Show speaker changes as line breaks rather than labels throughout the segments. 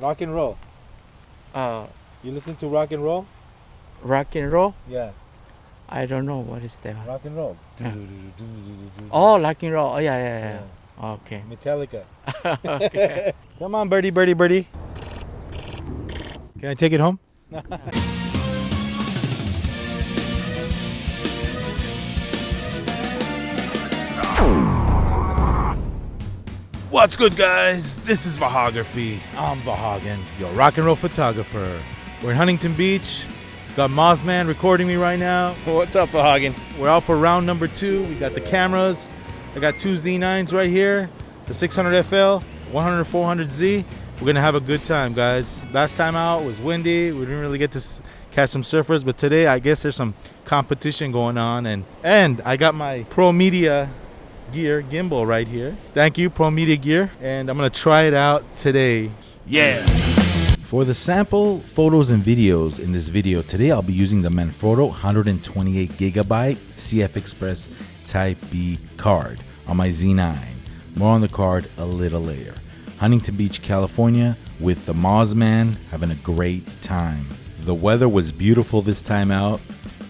Rock and roll.
Uh,
You listen to rock and roll?
rock and roll?
Yeah.
I don't know what is that.
Rock and roll.
Yeah. Oh, rock and roll. Oh, yeah. Okay.
Metallica.
Okay.
Come on, birdie, birdie, birdie. Can I take it home? What's good, guys? This is Vahography. I'm Vahagan, your rock and roll photographer. We're in Huntington Beach. Got Mozman recording me right now.
What's up, Vahagan?
We're out for round number 2. We got the cameras. I got 2 Z9s right here. The 600 FL, 100-400Z. We're gonna have a good time, guys. Last time out was windy. We didn't really get to catch some surfers, but today I guess there's some competition going on. And I got my ProMediaGear gimbal right here. Thank you, ProMediaGear. And I'm gonna try it out today. Yeah. For the sample photos and videos in this video, today I'll be using the Manfrotto 128GB CFexpress Type B card on my Z9. More on the card a little later. Huntington Beach, California with the Mozman, having a great time. The weather was beautiful this time out.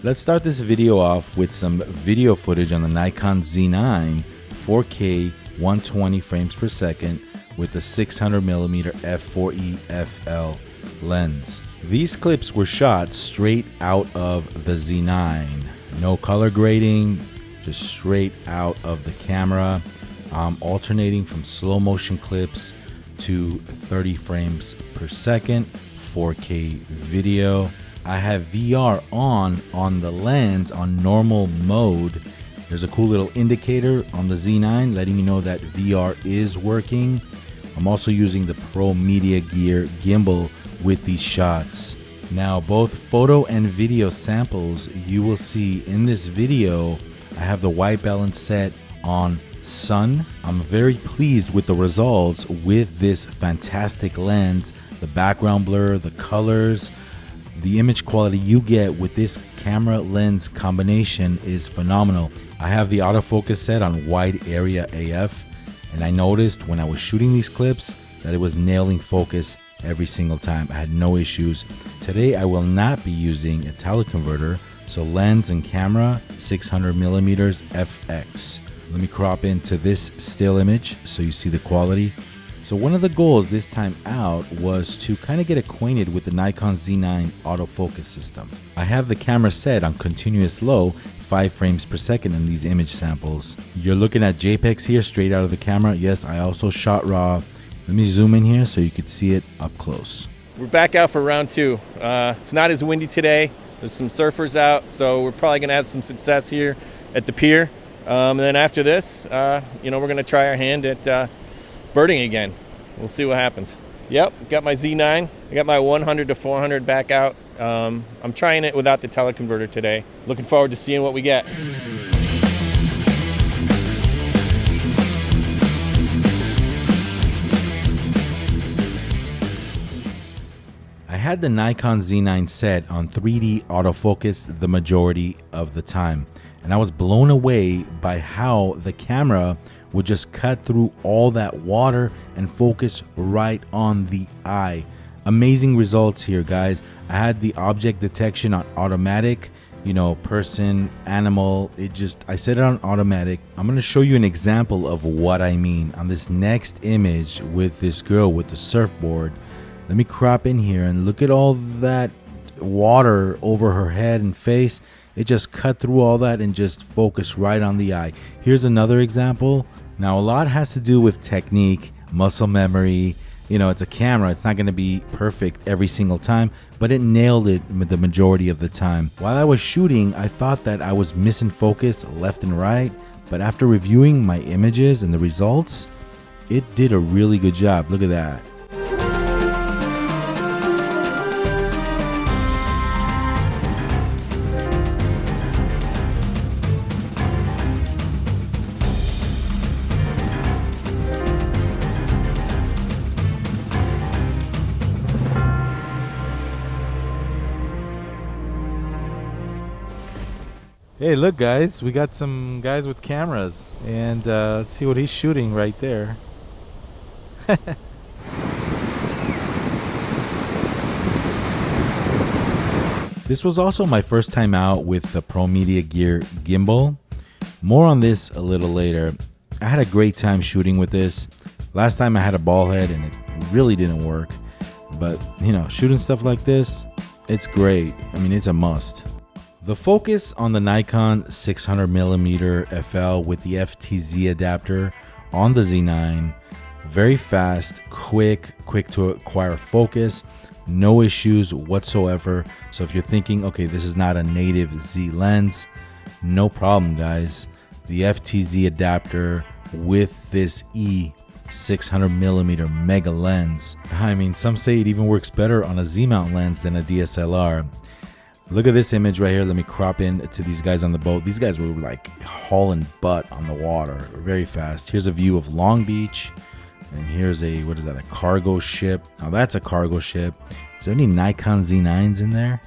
Let's start this video off with some video footage on the Nikon Z9 4K 120 frames per second with the 600mm f4e FL lens. These clips were shot straight out of the Z9. No color grading, just straight out of the camera. Alternating from slow motion clips to 30 frames per second, 4K video. I have VR on the lens on normal mode. There's a cool little indicator on the Z9 letting me know that VR is working. I'm also using the ProMediaGear gimbal with these shots. Now, both photo and video samples you will see in this video, I have the white balance set on Sun. I'm very pleased with the results with this fantastic lens. The background blur, the colors, the image quality you get with this camera lens combination is phenomenal. I have the autofocus set on wide area AF, and I noticed when I was shooting these clips that it was nailing focus every single time. I had no issues. Today I will not be using a teleconverter, so lens and camera 600mm FX. Let me crop into this still image so you see the quality. So one of the goals this time out was to kind of get acquainted with the Nikon Z9 autofocus system. I have the camera set on continuous low, 5 frames per second in these image samples. You're looking at JPEGs here straight out of the camera. Yes, I also shot RAW. Let me zoom in here so you can see it up close.
We're back out for round 2. It's not as windy today. There's some surfers out, so we're probably gonna have some success here at the pier. And then after this, we're going to try our hand at birding again. We'll see what happens. Yep, got my Z9. I got my 100-400 back out. I'm trying it without the teleconverter today. Looking forward to seeing what we get.
I had the Nikon Z9 set on 3D autofocus the majority of the time, and I was blown away by how the camera would just cut through all that water and focus right on the eye. Amazing results here, guys. I had the object detection on automatic, person, animal. I set it on automatic. I'm gonna show you an example of what I mean on this next image with this girl with the surfboard. Let me crop in here and look at all that water over her head and face. It just cut through all that and just focused right on the eye. Here's another example. Now, a lot has to do with technique, muscle memory. It's a camera. It's not going to be perfect every single time, but it nailed it the majority of the time. While I was shooting, I thought that I was missing focus left and right, but after reviewing my images and the results, it did a really good job. Look at that. Hey, look, guys, we got some guys with cameras, and let's see what he's shooting right there. This was also my first time out with the ProMediaGear gimbal. More on this a little later. I had a great time shooting with this. Last time I had a ball head and it really didn't work. But, you know, shooting stuff like this, it's great. I mean, it's a must. The focus on the Nikon 600mm FL with the FTZ adapter on the Z9, very fast, quick to acquire focus, no issues whatsoever. So if you're thinking, okay, this is not a native Z lens, no problem, guys. The FTZ adapter with this E600mm mega lens. I mean, some say it even works better on a Z mount lens than a DSLR. Look at this image right here. Let me crop in to these guys on the boat. These guys were like hauling butt on the water very fast. Here's a view of Long Beach. And here's a, what is that, a cargo ship. Now that's a cargo ship. Is there any Nikon Z9s in there?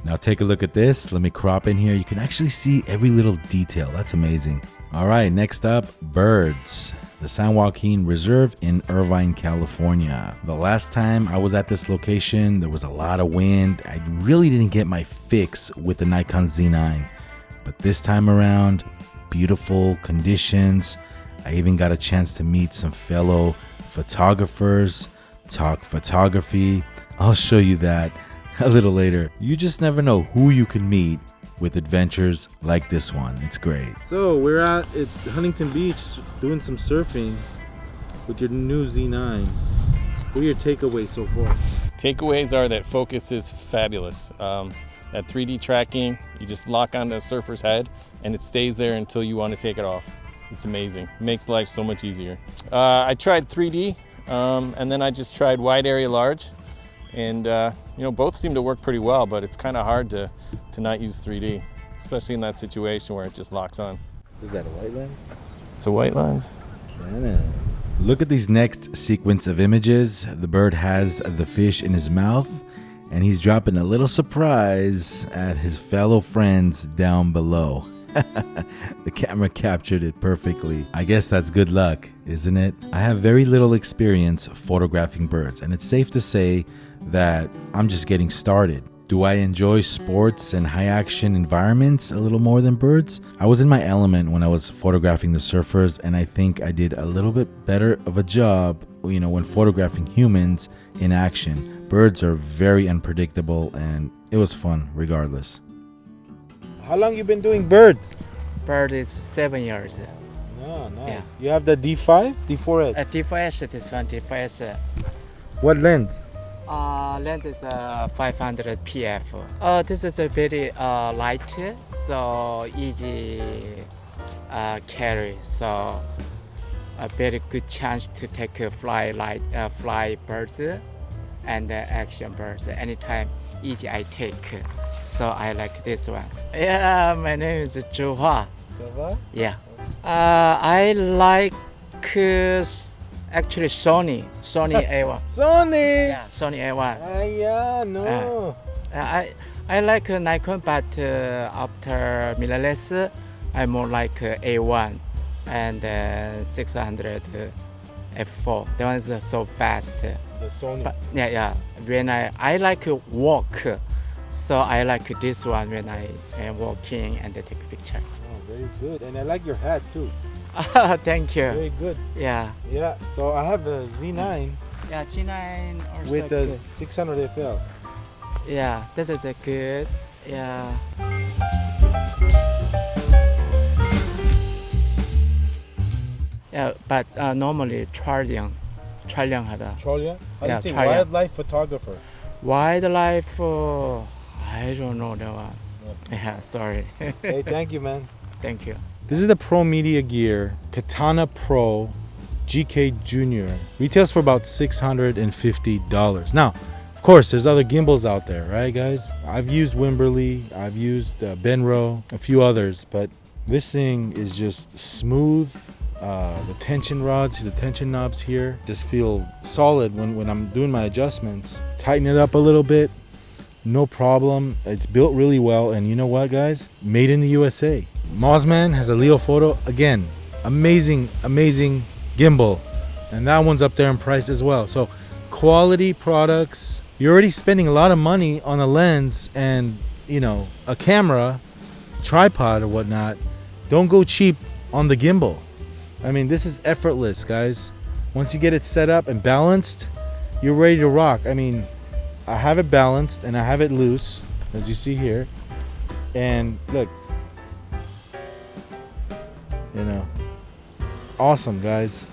Now take a look at this. Let me crop in here. You can actually see every little detail. That's amazing. All right, next up, birds. The San Joaquin Reserve in Irvine, California. The last time I was at this location, there was a lot of wind. I really didn't get my fix with the Nikon Z9. But this time around, beautiful conditions. I even got a chance to meet some fellow photographers, talk photography. I'll show you that a little later. You just never know who you can meet with adventures like this one. It's great. So we're at Huntington Beach doing some surfing with your new Z9. What are your takeaways so far?
Takeaways are that focus is fabulous. That 3D tracking, you just lock on the surfer's head and it stays there until you want to take it off. It's amazing. It makes life so much easier. I tried 3D and then I just tried wide area large, and you know, both seem to work pretty well, but it's kind of hard to not use 3D, especially in that situation where it just locks on.
Is that a white lens?
It's a white lens.
Katana. Look at these next sequence of images. The bird has the fish in his mouth and he's dropping a little surprise at his fellow friends down below. The camera captured it perfectly. I guess that's good luck, isn't it? I have very little experience photographing birds, and it's safe to say that I'm just getting started. Do I enjoy sports and high action environments a little more than birds? I was in my element when I was photographing the surfers, and I think I did a little bit better of a job, you know, when photographing humans in action. Birds are very unpredictable, and it was fun regardless. How long you been doing birds?
Bird is 7 years.
Oh, nice.
Yeah.
You have the D5, D4S.
D4S, this one, D4S.
What lens?
Lens is 500 PF. This is a very light, so easy carry. So a very good chance to take a fly birds and action birds anytime. Easy I take. So I like this one. Yeah, my name is Zhu Hua. Yeah. I like actually Sony A1.
Sony.
Yeah, Sony A1.
Yeah, no.
I like Nikon, but after mirrorless, I more like A1 and 600 f4. That one is so fast.
The Sony.
But yeah. When I like walk, so I like this one when I am walking and take a picture.
Oh, very good. And I like your hat too.
Thank you.
Very good.
Yeah.
Yeah. So I have the Z9.
Yeah, G9 also
with the
good.
600 FL.
Yeah, this is a good. Yeah. Yeah, but normally 촬영하다.
Charlie? How do you say
촬영.
wildlife photographer?
Wildlife, I don't know that one. Yeah, sorry.
Hey, thank you, man.
Thank you.
This is the ProMediaGear Katana Pro GKJr. Retails for about $650. Now, of course, there's other gimbals out there, right, guys? I've used Wimberly, I've used Benro, a few others, but this thing is just smooth. The tension rods, the tension knobs here just feel solid when I'm doing my adjustments. Tighten it up a little bit, no problem. It's built really well, and you know what, guys? Made in the USA. Mozman has a Leo photo. Again, amazing gimbal, and that one's up there in price as well. So quality products. you're already spending a lot of money on a lens and, you know, a camera, tripod or whatnot. Don't go cheap on the gimbal. I mean, this is effortless, guys. Once you get it set up and balanced, you're ready to rock. I mean, I have it balanced and I have it loose, as you see here. And look, you know, awesome, guys.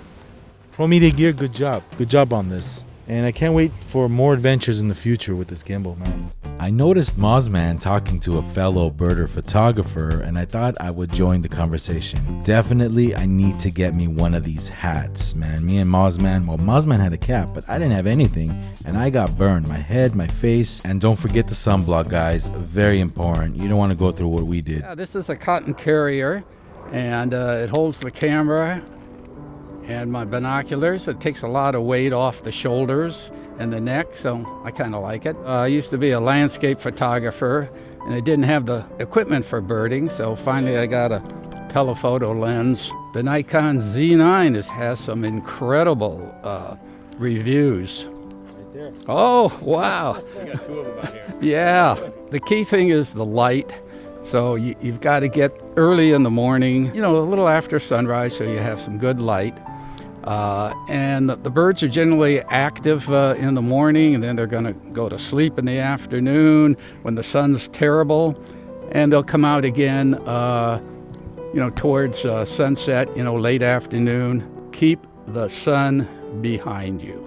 ProMediaGear, good job. Good job on this. And I can't wait for more adventures in the future with this gimbal, man. I noticed Mozman talking to a fellow birder photographer, and I thought I would join the conversation. Definitely, I need to get me one of these hats, man. Me and Mozman, well, Mozman had a cap, but I didn't have anything, and I got burned. My head, my face, and don't forget the sunblock, guys. Very important. You don't want to go through what we did.
Yeah, this is a cotton carrier, and it holds the camera and my binoculars. It takes a lot of weight off the shoulders and the neck, so I kind of like it. I used to be a landscape photographer, and I didn't have the equipment for birding, so finally I got a telephoto lens. The Nikon Z9 has some incredible reviews.
Right there.
Oh, wow.
We got 2 of them out here.
Yeah. The key thing is the light. So you've got to get early in the morning, you know, a little after sunrise, so you have some good light. And the birds are generally active in the morning, and then they're going to go to sleep in the afternoon when the sun's terrible, and they'll come out again, you know, towards sunset, you know, late afternoon. Keep the sun behind you.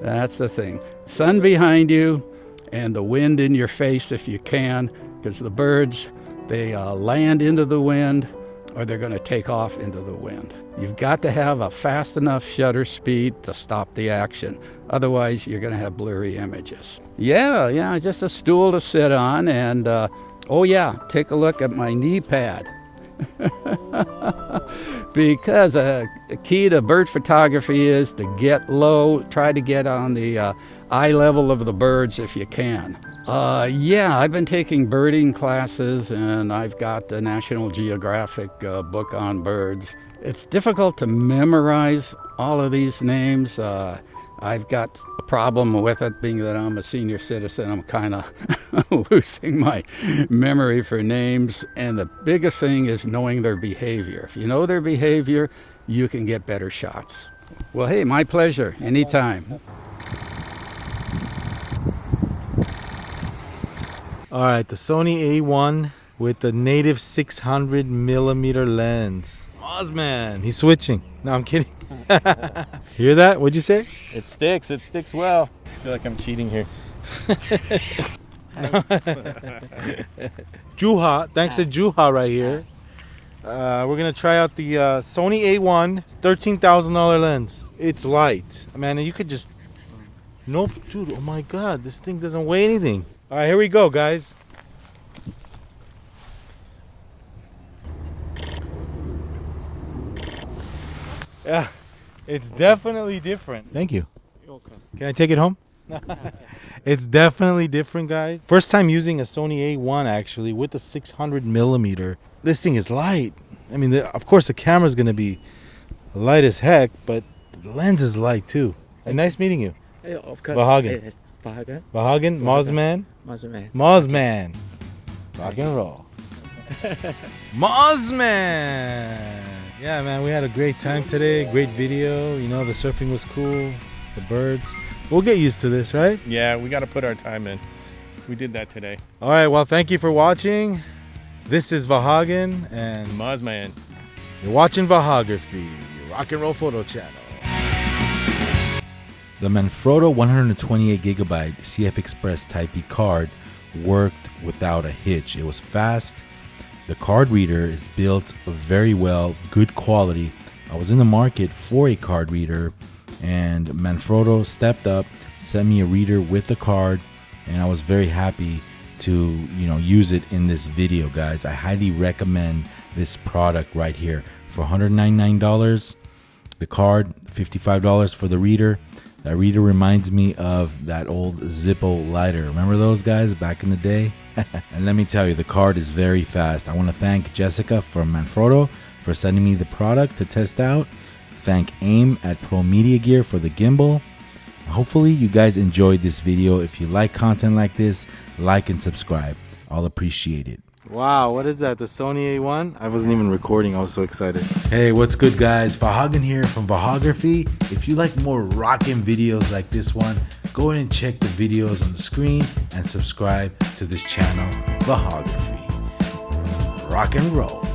That's the thing. Sun behind you and the wind in your face if you can, because the birds, they land into the wind or they're going to take off into the wind. You've got to have a fast enough shutter speed to stop the action. Otherwise, you're going to have blurry images. Yeah, just a stool to sit on. And, oh yeah, take a look at my knee pad. Because a key to bird photography is to get low, try to get on the eye level of the birds if you can. Yeah, I've been taking birding classes, and I've got the National Geographic book on birds. It's difficult to memorize all of these names. I've got a problem with it, being that I'm a senior citizen. I'm kind of losing my memory for names. And the biggest thing is knowing their behavior. If you know their behavior, you can get better shots. Well, hey, my pleasure. Anytime.
All right, the Sony A1 with the native 600mm lens. Mozman, he's switching. No, I'm kidding. Hear that? What'd you say?
It sticks well. I feel like I'm cheating here.
Juha, thanks to Juha right here. We're gonna try out the Sony A1 $13,000 lens. It's light. Man, you could just... Nope, dude, oh my God, this thing doesn't weigh anything. All right, here we go, guys. Yeah, it's definitely different. Thank you.
Okay.
Can I take it home? It's definitely different, guys. First time using a Sony A1 actually with the 600mm. This thing is light. I mean, of course the camera's gonna be light as heck, but the lens is light too. And nice meeting you.
Yeah, of course.
Vahagan.
Vahagan.
Vahagan, Mozman.
Mozman.
Mozman. Rock and roll. Mozman. Yeah, man, we had a great time today. Great video. You know, the surfing was cool. The birds. We'll get used to this, right?
Yeah, we got to put our time in. We did that today.
All right, well, thank you for watching. This is Vahagan, and
Mozman.
you're watching Vahography, your rock and roll photo channel. The Manfrotto 128GB CFexpress Type E card worked without a hitch. It was fast. The card reader is built very well, good quality. I was in the market for a card reader, and Manfrotto stepped up, sent me a reader with the card, and I was very happy to, you know, use it in this video, guys. I highly recommend this product right here. For $199, the card, $55 for the reader. That reader reminds me of that old Zippo lighter. Remember those guys back in the day? And let me tell you, the card is very fast. I want to thank Jessica from Manfrotto for sending me the product to test out. Thank AIM at ProMediaGear for the gimbal. Hopefully you guys enjoyed this video. If you like content like this, like and subscribe. I'll appreciate it. Wow, what is that? The Sony A1? I wasn't even recording. I was so excited. Hey, what's good, guys? Vahagan here from Vahography. If you like more rockin' videos like this one, go ahead and check the videos on the screen and subscribe to this channel, Vahography. Rock and roll.